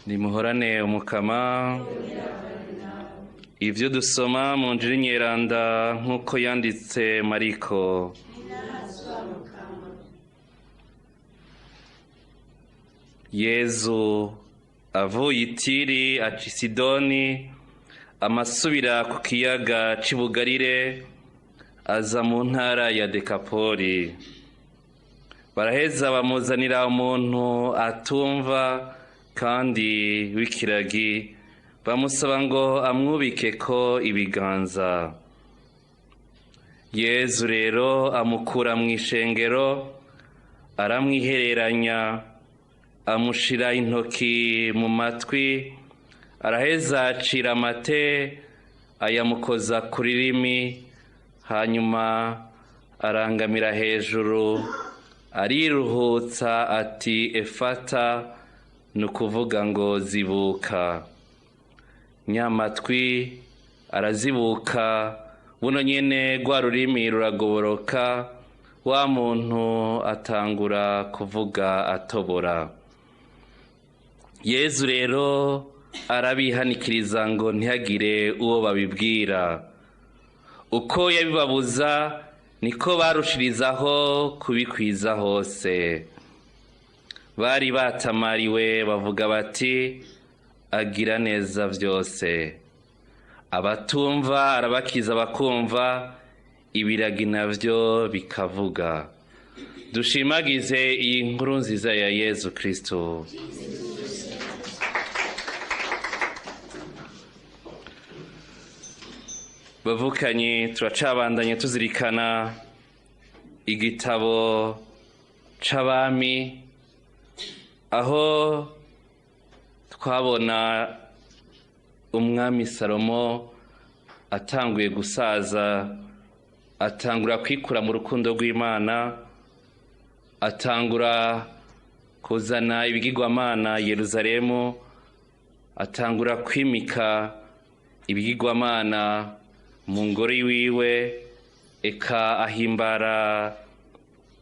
nimuhorane umukama. Ivyo dusoma mu njiri nyeranda nk'uko yanditse Mariko. Yezu avuye i Tiri aca i Sidoni, amasubira ku kiyaga c'Ibugarire, aza mu ntara ya Dekapoli. Baraheza bamuzanira umuntu atumva kandi w'ikiragi, bamusaba ngo amwubikeko ibiganza. Yezu rero amukura mw'ishengero, aramwihereranya, amushira intoki mu matwi, araheza acira amate, ayamukoza ku ririmi, hanyuma arangamira hejuru, ariruhutsa ati efata, nukuvuga ngo zibuka. Nyamatwi arazibuka, buno nyene rwa rurimi ruragoboroka, wa muntu atangura kuvuga atobora. Yezu rero arabihanikiriza ngo ntihagire uwo babibwira. Uko yabibabuza niko barushirizaho kubikwiza hose. Bari batamariwe bavuga bati agira neza vyose. Abatumva arabakiza bakumva, ibiragi navyo bikavuga. Dushimagize iyi nkuru nziza ya Yezu Kristo. Bavukanye turacabandanye tuzirikana igitabo c'abami, aho twabona umwami Salomo atanguye gusaza, atangura kwikura mu rukundo rw'Imana, atangura kuzana ibigigwamana Yerusalemu, atangura kwimika ibigigwamana mu ngoro wiwe, eka ahimbara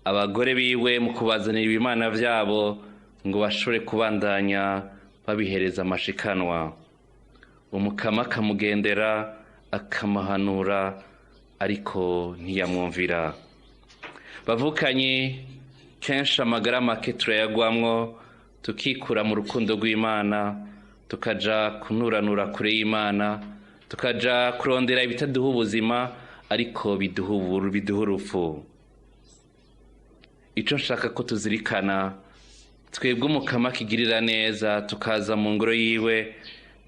abagore biwe mu kubazanira ibimana vyabo ngo bashobore kubandanya babihereza amashikanwa. Umukama akamugendera akamahanura, ariko ntiyamwumvira. Bavukanye kenshi amagara make turayagwamwo, tukikura mu rukundo rw'Imana, tukaja kunuranura kure y'Imana, tukaja kurondera ibitaduha ubuzima, ariko biduha urupfu. Ico nshaka ko tuzirikana, twebwe umukama akigirira neza, tukaza mu ngoro yiwe,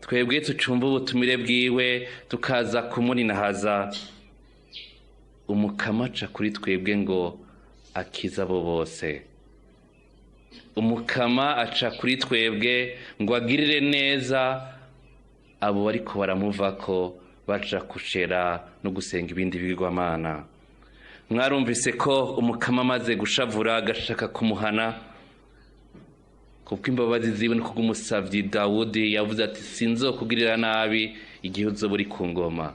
twebwe tucumva ubutumire bwiwe, tukaza kumuninahaza, umukama aca kuri twebwe ngo akiza abo bose. Umukama aca kuri twebwe ngo agirire neza abo bariko baramuvako, baja kushera no gusenga ibindi bigigwamana. Mwarumvise ko umukama amaze gushavura agashaka kumuhana, kuko imbabazi ziwe no kubw'umusavyi Dawudi yavuze ati sinzokugirira nabi igihe uzoba uri ku ngoma.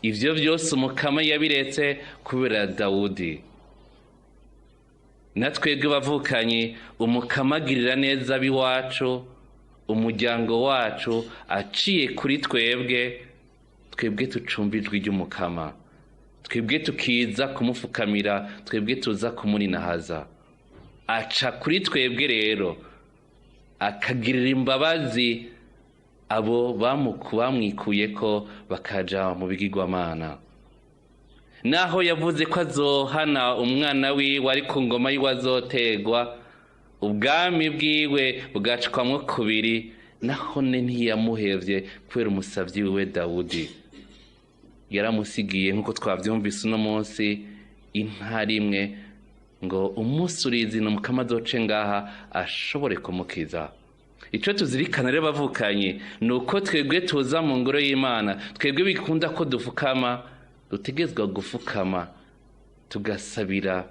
Ivyo vyose umukama yabiretse kubera Dawudi. Natwebwe bavukanye, umukama agirira neza abiwacu, umuryango wacu, aciye kuri twebwe, twebwe tucumva ijwi ry'umukama, twebwe tukiza kumufukamira, twebwe tuza kumuninahaza. Aca kuri twebwe rero, akagirira imbabazi abo bamwikuyeko bakaja mu bigigwamana. Naho yavuze ko azohana umwana wiwe ari ku ngoma yiwe azotegwa, ubwami bwiwe bugacwamwo kubiri, naho ntiyamuhevye kubera umusavyi wiwe Dawudi. Yaramusigiye nk'uko twavyumvise uno munsi intara imwe, ngo umunsi urizi umukama azoce ngaha ashobore kumukiza. Ico tuzirikana rero bavukanye, nuko twebwe tuza mu ngoro y'Imana, twebwe bikunda ko dufukama, dutegezwa gufukama tugasabira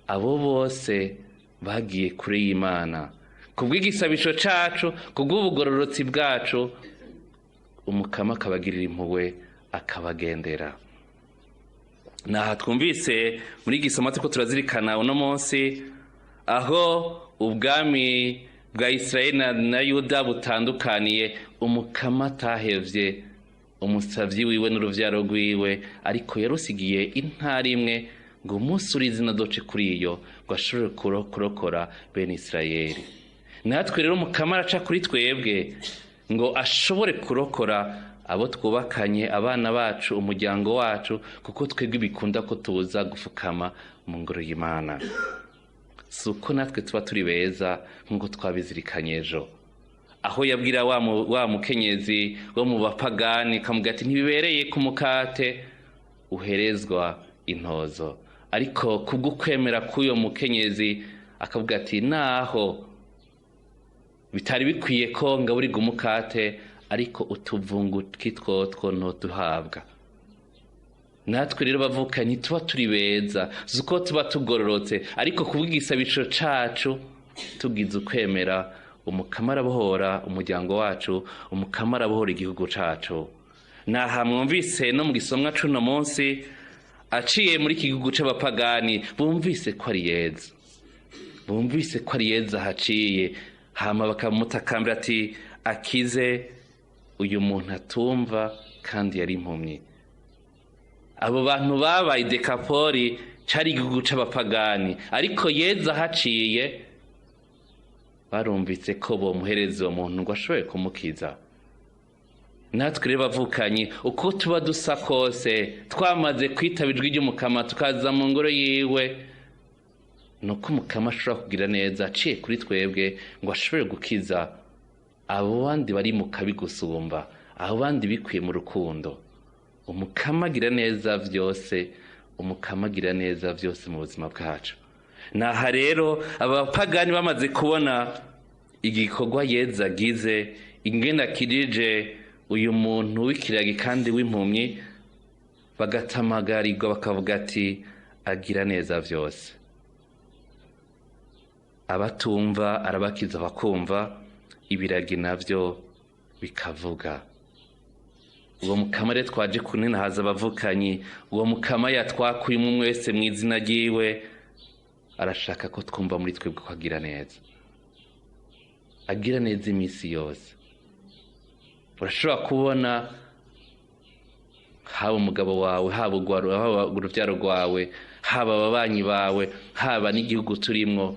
abo bose bagiye kure y'Imana. Kubw'igisabisho cacu, kubw'ubugororotsi bwacu, umukama akabagirira impuhwe akabagendera. Naha twumvise muri gisoma tuko turazirikana uno munsi, aho ubwami bwa Israeli na Yuda butandukaniye, umukama atahevye umusavyi wiwe n'uruvyaro rwiwe, ariko yarusigiye intara imwe ngo umunsi urizina doce kuri iyo ngo ashobore kurokora bene Israeli. Natwe rero umukama araca kuri twebwe ngo ashobore kurokora abo twubakanye, abana bacu, umuryango wacu, kuko twebwe bikunda ko tuza gufukama mu ngoro y'Imana. Suko natwe tuba turi beza nk'uko twabizirikanye ejo, aho yabwira wa mukenyezi wo mu bapagani kamuga ati ntibibereye ku mukate uherezwa intozo, ariko kubwo kwemera k'uyo mukenyezi akavuga ati naho bitari bikwiye ko ngaburirwa umukate, ariko utuvungu twitwotwo ntoduhabwa. Natwe rero bavukanye tuba turi beza, zuko tuba tugororotse, ariko kubw'igisabisho cacu tugize ukwemera, umukama arabohora umuryango wacu, umukama arabohora igihugu cacu. Naha mwumvise no mu gisomwa cuno munsi aciye muri iki gihugu c'abapagani, bumvise ko ari yeza, bumvise ko ari yeza haciye, hama bakamutakambira ati akize uyu muntu atumva kandi yari impumyi. Abo bantu babaye Dekapoli cari igihugu c'abapagani, ariko yeza haciye barumvise ko bomuhereza uwo muntu ngo ashoboye kumukiza. Natwe rero bavukanye uko tuba dusa kose, twamaze kwitaba ijwi ry'umukama tukaza mu ngoro yiwe, nuko umukama ashobora kugira neza aciye kuri twebwe ngo ashobore gukiza abo bandi bari mu kabi gusumba, abo bandi bikwiye mu rukundo. Umukama agira neza vyose, umukama agira neza vyose mu buzima bwacu. Naha rero abapagani bamaze kubona igikorwa yeza agize, ingene akirije uyu muntu w'ikiragi kandi w'impumyi, bagatamagarirwa bakavuga ati agira neza vyose. Abatumva arabakiza bakumva, ibiragi navyo bikavuga. Uwo mukama rero twaje kunena haza abavukanyi, uwo mukama yatwakuye umwe wese mu izina ryiwe, arashaka ko twumva muri twebwe ko agira neza, agira neza iminsi yose. Urashobora kubona haba umugabo wawe, haba uruvyaro rwawe, haba ababanyi bawe, haba n'igihugu turimwo,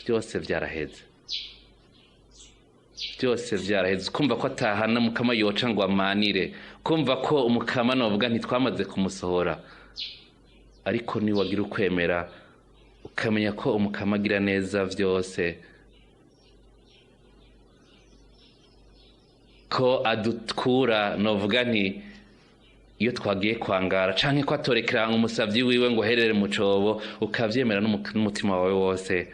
byose vyaraheze, byose vyaraheze. Kumva ko atahana umukama yoca ngo amanire, kumva ko umukama novuga ntitwamaze kumusohora, ariko ni wagira ukwemera ukamenya ko umukama agira neza vyose, ko adukura novuga nti iyo twagiye kwangara canke ko atorekera umusavyi wiwe ngo herere mu cobo, ukavyemera n'umutima wawe wose.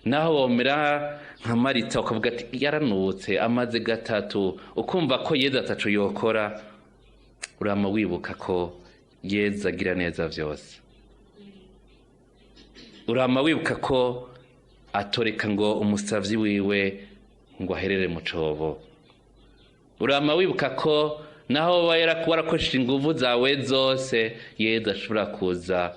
Naho womera nka Marita ukavuga ati yaranutse amaze gatatu, ukumva ko yeza atacu yokora, urama wibuka ko yeza agira neza vyose. Urama wibuka ko atoreka ngo umusavyi wiwe ngo aherere mu cobo. Urama wibuka ko naho warakoresheje inguvu zawe zose, yeza ashobora kuza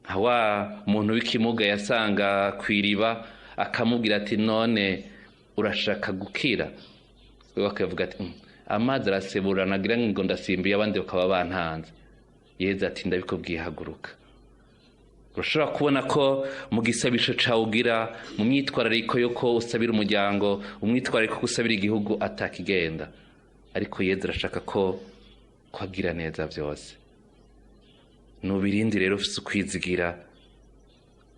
nka wa muntu w'ikimuga yasanga kw'iriba akamubwira ati none urashaka gukira, we akavuga ati amazi araseburana agira ngo ndasimbiye abandi bakaba bantanze. Yeza ati ndabikubwiye haguruka. Urashobora kubona ko mu gisabisho cawe ugira, mu myitwarariko yo ko usabira umuryango, umwitwarariko ko usabira igihugu atakigenda, ariko Yeza arashaka ko agira neza vyose. Nubirindi rero ufise ukwizigira,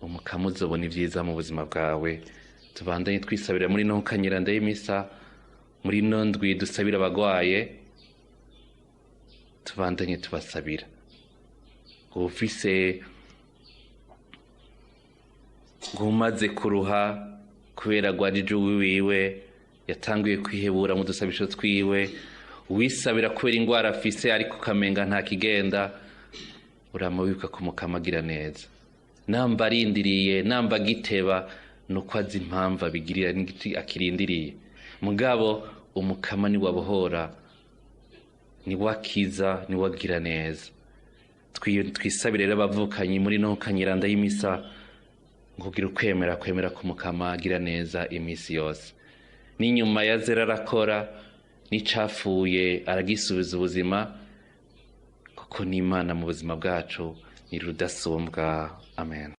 umukama uzobona ivyiza mu buzima bwawe. Tubandanye twisabira muri no kanyiranda y'imisa, muri no ndwi dusabira abagwaye, tubandanye tubasabira. Ufise ngumaze kuruha kubera gwarije wiwe, yatanguye kwihebura mu dusabisho twiwe, wisabira kubera ingwara afise ariko kamenga nta kigenda, urama wibuka ko umukama agira neza. Namba arindiriye, namba giteba, nuko azi impamvu abigirira n'igiti akirindiriye. Mugabo umukama ni wabohora, ni wakiza, ni wagira neza. Twisabire rero abavukanyi muri no kanyiranda y'imisa, kugira ukwemera ko Umukama agira neza iminsi yose. N'inyuma ya zera arakora, n'icafuye aragisubiza ubuzima, kuko n'Imana mu buzima bwacu ni rudasumbwa. Amen.